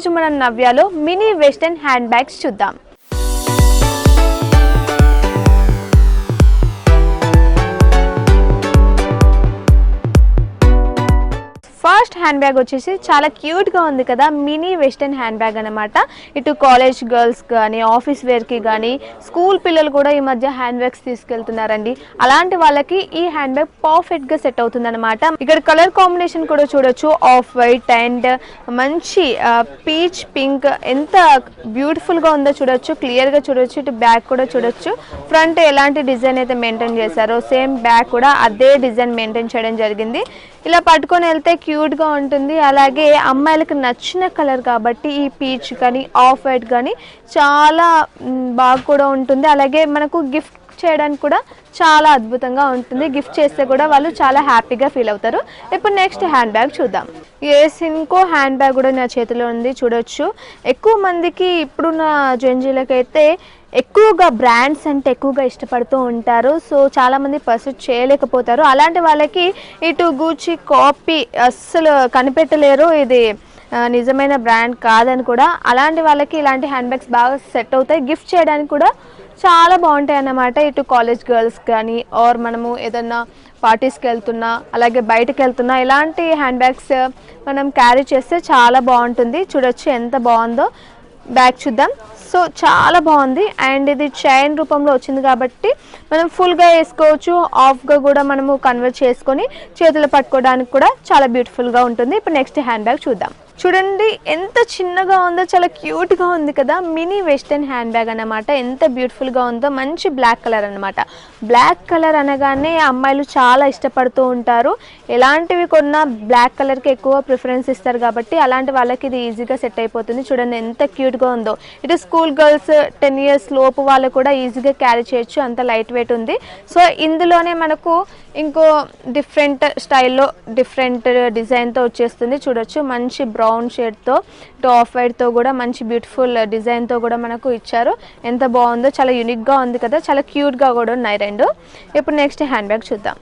ఈరోజు మనం నవ్యాలో mini western hand bags చూద్దాం. ఫస్ట్ హ్యాండ్ బ్యాగ్ వచ్చేసి చాలా క్యూట్గా ఉంది కదా, మినీ వెస్టర్న్ హ్యాండ్ బ్యాగ్ అనమాట. ఇటు కాలేజ్ గర్ల్స్ కానీ ఆఫీస్ వేర్కి కానీ స్కూల్ పిల్లలు కూడా ఈ మధ్య హ్యాండ్ బ్యాగ్స్ తీసుకెళ్తున్నారండి. అలాంటి వాళ్ళకి ఈ హ్యాండ్ బ్యాగ్ పర్ఫెక్ట్గా సెట్ అవుతుంది అనమాట. ఇక్కడ కలర్ కాంబినేషన్ కూడా చూడొచ్చు, ఆఫ్ వైట్ అండ్ మంచి పీచ్ పింక్, ఎంత బ్యూటిఫుల్గా ఉందో చూడొచ్చు, క్లియర్గా చూడొచ్చు. ఇటు బ్యాగ్ కూడా చూడొచ్చు, ఫ్రంట్ ఎలాంటి డిజైన్ అయితే మెయింటైన్ చేశారో సేమ్ బ్యాగ్ కూడా అదే డిజైన్ మెయింటైన్ చేయడం జరిగింది. ఇలా పట్టుకొని వెళ్తే క్యూట్గా ఉంటుంది. అలాగే అమ్మాయిలకు నచ్చిన కలర్ కాబట్టి ఈ పీచ్ కానీ ఆఫ్ వైట్ కానీ చాలా బాగా కూడా ఉంటుంది. అలాగే మనకు గిఫ్ట్ చేయడానికి కూడా చాలా అద్భుతంగా ఉంటుంది. గిఫ్ట్ చేస్తే కూడా వాళ్ళు చాలా హ్యాపీగా ఫీల్ అవుతారు. ఇప్పుడు నెక్స్ట్ హ్యాండ్ బ్యాగ్ చూద్దాం. ఇంకో హ్యాండ్ బ్యాగ్ కూడా నా చేతిలో ఉంది చూడొచ్చు. ఎక్కువ మందికి ఇప్పుడున్న జెంజీలకైతే ఎక్కువగా బ్రాండ్స్ అంటే ఎక్కువగా ఇష్టపడుతూ ఉంటారు. సో చాలామంది పర్చేస్ చేయలేకపోతారు. అలాంటి వాళ్ళకి ఇటు గూచి కాపీ అస్సలు కనిపెట్టలేరు, ఇది నిజమైన బ్రాండ్ కాదని కూడా. అలాంటి వాళ్ళకి ఇలాంటి హ్యాండ్ బ్యాగ్స్ బాగా సెట్ అవుతాయి. గిఫ్ట్ చేయడానికి కూడా చాలా బాగుంటాయి అన్నమాట. ఇటు కాలేజ్ గర్ల్స్ కానీ ఆర్ మనము ఏదన్నా పార్టీస్కి వెళ్తున్నా అలాగే బయటకు వెళ్తున్నా ఇలాంటి హ్యాండ్ బ్యాగ్స్ మనం క్యారీ చేస్తే చాలా బాగుంటుంది. చూడొచ్చు ఎంత బాగుందో. బ్యాగ్ చూద్దాం. సో చాలా బాగుంది అండ్ ఇది చైన్ రూపంలో వచ్చింది కాబట్టి మనం ఫుల్గా వేసుకోవచ్చు, ఆఫ్గా కూడా మనము కన్వర్ట్ చేసుకొని చేతులు పట్టుకోవడానికి కూడా చాలా బ్యూటిఫుల్గా ఉంటుంది. ఇప్పుడు నెక్స్ట్ హ్యాండ్ బ్యాగ్ చూద్దాం. చూడండి ఎంత చిన్నగా ఉందో, చాలా క్యూట్గా ఉంది కదా. మినీ వెస్టర్న్ హ్యాండ్ బ్యాగ్ అన్నమాట. ఎంత బ్యూటిఫుల్గా ఉందో. మంచి బ్లాక్ కలర్ అనమాట. బ్లాక్ కలర్ అనగానే అమ్మాయిలు చాలా ఇష్టపడుతూ ఉంటారు. ఎలాంటివి కొన్నా బ్లాక్ కలర్కి ఎక్కువ ప్రిఫరెన్స్ ఇస్తారు కాబట్టి అలాంటి వాళ్ళకి ఇది ఈజీగా సెట్ అయిపోతుంది. చూడండి ఎంత క్యూట్గా ఉందో. ఇటు స్కూల్ గర్ల్స్ 10 years లోపు వాళ్ళు కూడా ఈజీగా క్యారీ చేయొచ్చు, అంత లైట్ వెయిట్ ఉంది. సో ఇందులోనే మనకు ఇంకో డిఫరెంట్ స్టైల్లో డిఫరెంట్ డిజైన్తో వచ్చేస్తుంది. చూడొచ్చు మంచి బ్రౌన్ షేడ్తో ఇటు ఆఫ్ వైట్తో కూడా మంచి బ్యూటిఫుల్ డిజైన్తో కూడా మనకు ఇచ్చారు. ఎంత బాగుందో, చాలా యూనిక్గా ఉంది కదా, చాలా క్యూట్గా కూడా ఉన్నాయి రెండు. ఇప్పుడు నెక్స్ట్ హ్యాండ్ బ్యాగ్ చూద్దాం.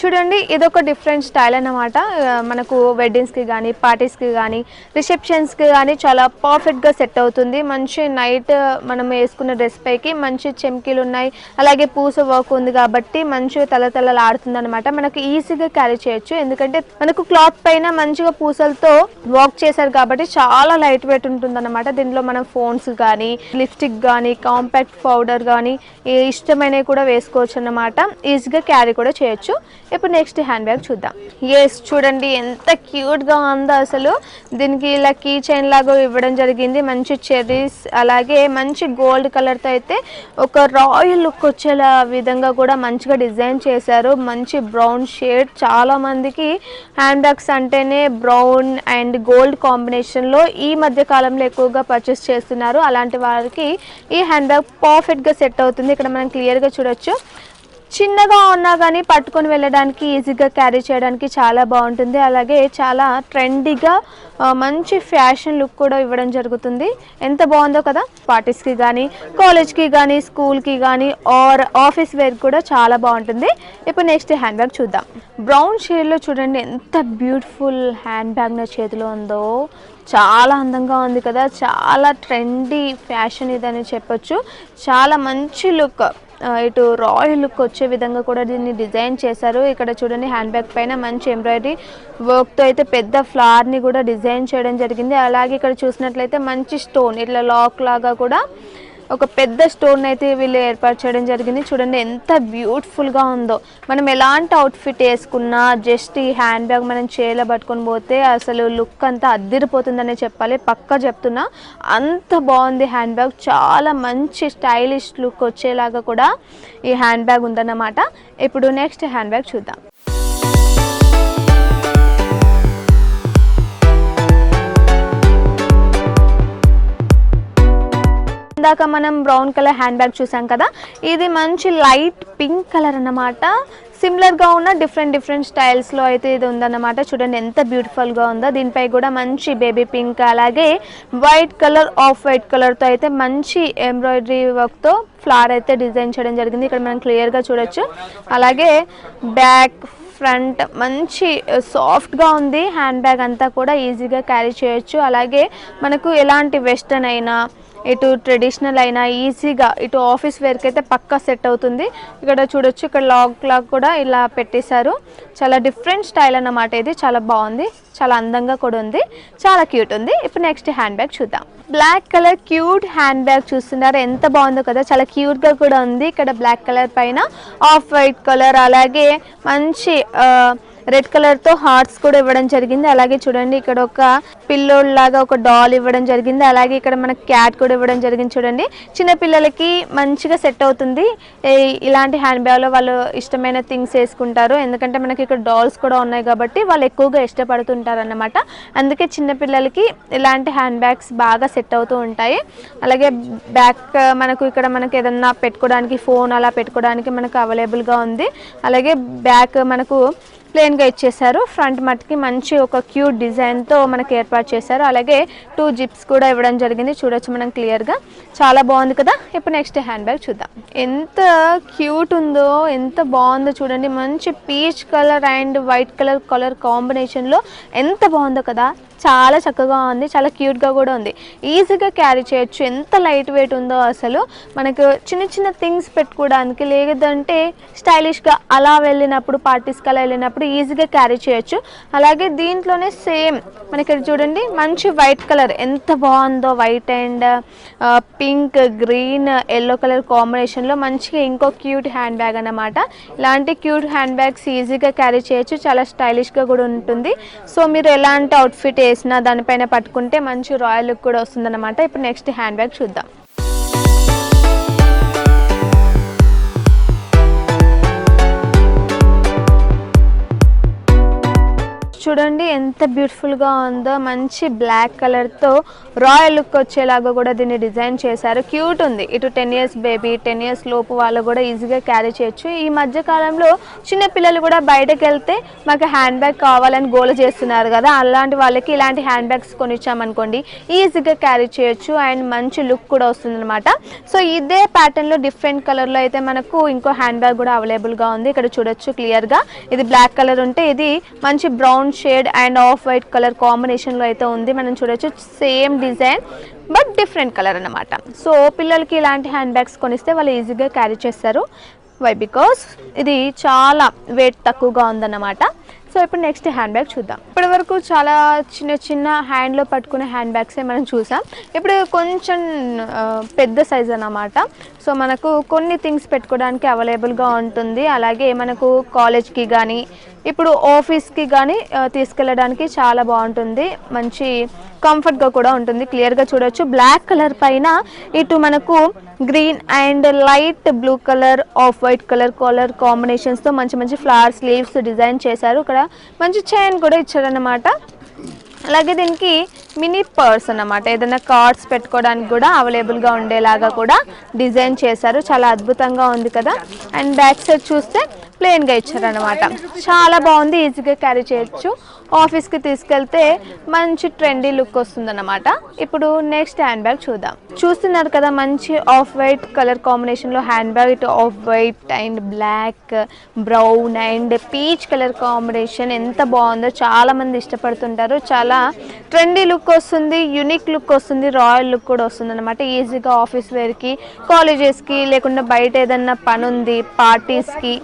చూడండి ఇదొక డిఫరెంట్ స్టైల్ అన్నమాట. మనకు వెడ్డింగ్స్కి కానీ పార్టీస్కి కానీ రిసెప్షన్స్కి కానీ చాలా పర్ఫెక్ట్గా సెట్ అవుతుంది. మంచి నైట్ మనం వేసుకున్న డ్రెస్ పైకి మంచి చెమ్కీలు ఉన్నాయి, అలాగే పూస వర్క్ ఉంది కాబట్టి మంచిగా తలతలలాడుతుంది అనమాట. మనకు ఈజీగా క్యారీ చేయొచ్చు, ఎందుకంటే మనకు క్లాత్ పైన మంచిగా పూసలతో వర్క్ చేశారు కాబట్టి చాలా లైట్ వెయిట్ ఉంటుంది అనమాట. దీంట్లో మనం ఫోన్స్ కానీ లిప్స్టిక్ కానీ కాంపాక్ట్ పౌడర్ కానీ ఇష్టమైనవి కూడా వేసుకోవచ్చు అన్నమాట. ఈజీగా క్యారీ కూడా చేయొచ్చు. ఇప్పుడు నెక్స్ట్ హ్యాండ్ బ్యాగ్ చూద్దాం. చూడండి ఎంత క్యూట్గా ఉందో అసలు. దీనికి ఇలా కీ చైన్ లాగా ఇవ్వడం జరిగింది. మంచి చెర్రీస్ అలాగే మంచి గోల్డ్ కలర్తో అయితే ఒక రాయల్ లుక్ వచ్చేలా విధంగా కూడా మంచిగా డిజైన్ చేశారు. మంచి బ్రౌన్ షేడ్. చాలా మందికి హ్యాండ్ బ్యాగ్స్ అంటేనే బ్రౌన్ అండ్ గోల్డ్ కాంబినేషన్లో ఈ మధ్య కాలంలో ఎక్కువగా పర్చేస్ చేస్తున్నారు. అలాంటి వారికి ఈ హ్యాండ్ బ్యాగ్ పర్ఫెక్ట్గా సెట్ అవుతుంది. ఇక్కడ మనం క్లియర్గా చూడొచ్చు. చిన్నగా ఉన్నా కానీ పట్టుకొని వెళ్ళడానికి ఈజీగా క్యారీ చేయడానికి చాలా బాగుంటుంది. అలాగే చాలా ట్రెండీగా మంచి ఫ్యాషన్ లుక్ కూడా ఇవ్వడం జరుగుతుంది. ఎంత బాగుందో కదా. పార్టీస్కి కానీ కాలేజ్కి కానీ స్కూల్కి కానీ ఆర్ ఆఫీస్ వేర్ కూడా చాలా బాగుంటుంది. ఇప్పుడు నెక్స్ట్ హ్యాండ్ బ్యాగ్ చూద్దాం. బ్రౌన్ షేడ్లో చూడండి ఎంత బ్యూటిఫుల్ హ్యాండ్ బ్యాగ్ నా చేతిలో ఉందో. చాలా అందంగా ఉంది కదా, చాలా ట్రెండీ ఫ్యాషన్ ఇదని చెప్పొచ్చు. చాలా మంచి లుక్, ఇటు రాయల్ లుక్ వచ్చే విధంగా కూడా దీన్ని డిజైన్ చేశారు. ఇక్కడ చూడండి హ్యాండ్ బ్యాగ్ పైన మంచి ఎంబ్రాయిడరీ వర్క్తో అయితే పెద్ద ఫ్లవర్ని కూడా డిజైన్ చేయడం జరిగింది. అలాగే ఇక్కడ చూసినట్లయితే మంచి స్టోన్ ఇట్లా లాక్ లాగా కూడా ఒక పెద్ద స్టోన్ అయితే వీళ్ళు ఏర్పాటు చేయడం జరిగింది. చూడండి ఎంత బ్యూటిఫుల్గా ఉందో. మనం ఎలాంటి అవుట్ఫిట్ వేసుకున్నా జస్ట్ ఈ హ్యాండ్ బ్యాగ్ మనం చేతిలో పట్టుకొని పోతే అసలు లుక్ అంతా అద్దిరిపోతుందనే చెప్పాలి. పక్కా చెప్తున్నా, అంత బాగుంది హ్యాండ్ బ్యాగ్. చాలా మంచి స్టైలిష్ లుక్ వచ్చేలాగా కూడా ఈ హ్యాండ్ బ్యాగ్ ఉందన్నమాట. ఇప్పుడు నెక్స్ట్ హ్యాండ్ బ్యాగ్ చూద్దాం. ఇందాక మనం బ్రౌన్ కలర్ హ్యాండ్ బ్యాగ్ చూసాం కదా, ఇది మంచి లైట్ పింక్ కలర్ అన్నమాట. సిమిలర్గా ఉన్న డిఫరెంట్ స్టైల్స్లో అయితే ఇది ఉందన్నమాట. చూడండి ఎంత బ్యూటిఫుల్గా ఉందో. దీనిపై కూడా మంచి బేబీ పింక్ అలాగే వైట్ కలర్, ఆఫ్ వైట్ కలర్తో అయితే మంచి ఎంబ్రాయిడరీ వర్క్తో ఫ్లవర్ అయితే డిజైన్ చేయడం జరిగింది. ఇక్కడ మనం క్లియర్గా చూడొచ్చు. అలాగే బ్యాక్ ఫ్రంట్ మంచి సాఫ్ట్గా ఉంది. హ్యాండ్ బ్యాగ్ అంతా కూడా ఈజీగా క్యారీ చేయొచ్చు. అలాగే మనకు ఎలాంటి వెస్టర్న్ అయినా ఇటు ట్రెడిషనల్ అయినా ఈజీగా ఇటు ఆఫీస్ వేర్కి అయితే పక్కా సెట్ అవుతుంది. ఇక్కడ చూడొచ్చు, ఇక్కడ లాక్ కూడా ఇలా పెట్టేశారు. చాలా డిఫరెంట్ స్టైల్ అన్నమాట. ఇది చాలా బాగుంది, చాలా అందంగా కూడా ఉంది, చాలా క్యూట్ ఉంది. ఇప్పుడు నెక్స్ట్ హ్యాండ్ బ్యాగ్ చూద్దాం. Black colour cute hand bag చూస్తున్నారు, ఎంత బాగుందో కదా, చాలా క్యూట్గా కూడా ఉంది. ఇక్కడ బ్లాక్ కలర్ పైన ఆఫ్ వైట్ కలర్ అలాగే మంచి రెడ్ కలర్తో హార్ట్స్ కూడా ఇవ్వడం జరిగింది. అలాగే చూడండి ఇక్కడ ఒక పిల్లోడ్ లాగా ఒక డాల్ ఇవ్వడం జరిగింది. అలాగే ఇక్కడ మనకి క్యాట్ కూడా ఇవ్వడం జరిగింది. చూడండి చిన్నపిల్లలకి మంచిగా సెట్ అవుతుంది. ఇలాంటి హ్యాండ్ బ్యాగ్లో వాళ్ళు ఇష్టమైన థింగ్స్ వేసుకుంటారు. ఎందుకంటే మనకి ఇక్కడ డాల్స్ కూడా ఉన్నాయి కాబట్టి వాళ్ళు ఎక్కువగా ఇష్టపడుతుంటారు అన్నమాట. అందుకే చిన్నపిల్లలకి ఇలాంటి హ్యాండ్ బ్యాగ్స్ బాగా సెట్ అవుతూ ఉంటాయి. అలాగే బ్యాక్ మనకి ఏదన్నా పెట్టుకోవడానికి ఫోన్ అలా పెట్టుకోవడానికి మనకు అవైలబుల్గా ఉంది. అలాగే బ్యాక్ మనకు ప్లెయిన్గా ఇచ్చేసారు. ఫ్రంట్ మట్టికి మంచి ఒక క్యూట్ డిజైన్తో మనకి ఏర్పాటు చేశారు. అలాగే 2 జిప్స్ కూడా ఇవ్వడం జరిగింది. చూడొచ్చు మనం క్లియర్గా, చాలా బాగుంది కదా. ఇప్పుడు నెక్స్ట్ హ్యాండ్ బ్యాగ్ చూద్దాం. ఎంత క్యూట్ ఉందో, ఎంత బాగుందో చూడండి. మంచి peach colour and white colour కాంబినేషన్లో ఎంత బాగుందో కదా. చాలా చక్కగా ఉంది, చాలా క్యూట్గా కూడా ఉంది. ఈజీగా క్యారీ చేయొచ్చు. ఎంత లైట్ వెయిట్ ఉందో అసలు. మనకు చిన్న థింగ్స్ పెట్టుకోవడానికి లేదంటే స్టైలిష్గా అలా వెళ్ళినప్పుడు పార్టీస్కి అలా వెళ్ళినప్పుడు ఈజీగా క్యారీ చేయొచ్చు. అలాగే దీంట్లోనే సేమ్ మనకి చూడండి మంచి వైట్ కలర్ ఎంత బాగుందో. White and pink, green, yellow colour కాంబినేషన్లో మంచిగా ఇంకో క్యూట్ హ్యాండ్ బ్యాగ్ అన్నమాట. ఇలాంటి క్యూట్ హ్యాండ్ బ్యాగ్స్ ఈజీగా క్యారీ చేయొచ్చు, చాలా స్టైలిష్గా కూడా ఉంటుంది. సో మీరు ఎలాంటి అవుట్ఫిట్ వేసినా దానిపైన పట్టుకుంటే మంచి రాయల్ లుక్ కూడా వస్తుందన్నమాట. ఇప్పుడు నెక్స్ట్ హ్యాండ్ బ్యాగ్ చూద్దాం. చూడండి ఎంత బ్యూటిఫుల్గా ఉందో. మంచి బ్లాక్ కలర్తో రాయల్ లుక్ వచ్చేలాగా కూడా దీన్ని డిజైన్ చేశారు. క్యూట్ ఉంది. ఇటు 10 ఇయర్స్ బేబీ, 10 ఇయర్స్ లోపు వాళ్ళు కూడా ఈజీగా క్యారీ చేయొచ్చు. ఈ మధ్య కాలంలో చిన్నపిల్లలు కూడా బయటకు వెళ్తే మాకు హ్యాండ్ బ్యాగ్ కావాలని గోల చేస్తున్నారు కదా, అలాంటి వాళ్ళకి ఇలాంటి హ్యాండ్ బ్యాగ్స్ కొనిచ్చామనుకోండి ఈజీగా క్యారీ చేయొచ్చు అండ్ మంచి లుక్ కూడా వస్తుంది అనమాట. సో ఇదే ప్యాటర్న్లో డిఫరెంట్ కలర్లో అయితే మనకు ఇంకో హ్యాండ్ బ్యాగ్ కూడా అవైలబుల్గా ఉంది. ఇక్కడ చూడొచ్చు క్లియర్గా. ఇది బ్లాక్ కలర్ ఉంటే ఇది మంచి brown shade and of white colour కాంబినేషన్లో అయితే ఉంది. మనం చూడొచ్చు same design but different colour అన్నమాట. సో పిల్లలకి ఇలాంటి హ్యాండ్ బ్యాగ్స్ కొనిస్తే వాళ్ళు ఈజీగా క్యారీ చేస్తారు. వై? బికాస్ ఇది చాలా వెయిట్ తక్కువగా ఉందన్నమాట. సో ఇప్పుడు నెక్స్ట్ హ్యాండ్ బ్యాగ్ చూద్దాం. ఇప్పటి వరకు చాలా చిన్న హ్యాండ్లో పట్టుకునే హ్యాండ్ బ్యాగ్సే మనం చూసాం. ఇప్పుడు కొంచెం పెద్ద సైజ్ అన్నమాట. సో మనకు కొన్ని థింగ్స్ పెట్టుకోవడానికి అవైలబుల్గా ఉంటుంది. అలాగే మనకు కాలేజ్కి కానీ ఇప్పుడు ఆఫీస్కి కానీ తీసుకెళ్ళడానికి చాలా బాగుంటుంది. మంచి కంఫర్ట్గా కూడా ఉంటుంది. క్లియర్గా చూడొచ్చు. బ్లాక్ కలర్ పైన ఇటు మనకు green and light blue colour, off white colour కాంబినేషన్స్తో మంచి ఫ్లవర్స్, లీవ్స్ డిజైన్ చేశారు. ఇక్కడ మంచి చైన్ కూడా ఇచ్చారన్నమాట. అలాగే దీనికి మినీ పర్స్ అన్నమాట. ఏదైనా కార్డ్స్ పెట్టుకోవడానికి కూడా అవైలబుల్గా ఉండేలాగా కూడా డిజైన్ చేశారు. చాలా అద్భుతంగా ఉంది కదా. అండ్ బ్యాక్ సైడ్ చూస్తే ప్లెయిన్గా ఇచ్చారనమాట. చాలా బాగుంది, ఈజీగా క్యారీ చేయొచ్చు. ఆఫీస్కి తీసుకెళ్తే మంచి ట్రెండీ లుక్ వస్తుందన్నమాట. ఇప్పుడు నెక్స్ట్ హ్యాండ్ బ్యాగ్ చూద్దాం. చూస్తున్నారు కదా మంచి ఆఫ్ వైట్ కలర్ కాంబినేషన్లో హ్యాండ్ బ్యాగ్. ఇటు off white and black, brown and peach colour combination ఎంత బాగుందో. చాలా మంది ఇష్టపడుతుంటారు. చాలా ట్రెండీ లుక్ వస్తుంది, యూనిక్ లుక్ వస్తుంది, రాయల్ లుక్ కూడా వస్తుంది అనమాట. ఈజీగా ఆఫీస్ వేర్కి, కాలేజెస్కి, లేకుండా బయట ఏదన్నా పని ఉంది, పార్టీస్కి,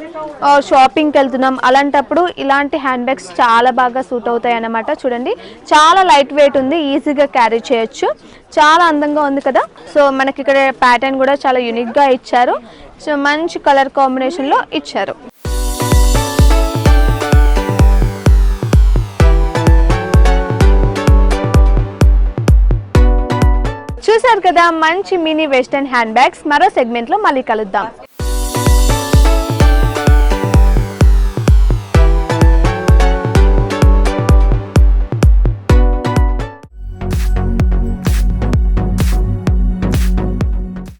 షాపింగ్కి వెళ్తున్నాం, అలాంటప్పుడు ఇలాంటి హ్యాండ్ బ్యాగ్స్ చాలా బాగా సూట్ అవుతాయి అన్నమాట. చూడండి చాలా లైట్ వెయిట్ ఉంది, ఈజీగా క్యారీ చేయొచ్చు. చాలా అందంగా ఉంది కదా. సో మనకి ఇక్కడ ప్యాటర్న్ కూడా చాలా యూనిక్గా ఇచ్చారు. సో మంచి కలర్ కాంబినేషన్లో ఇచ్చారు. చూసారు కదా మంచి మినీ వెస్టర్న్ హ్యాండ్ బ్యాగ్స్. మరో సెగ్మెంట్లో మళ్ళీ కలుద్దాం.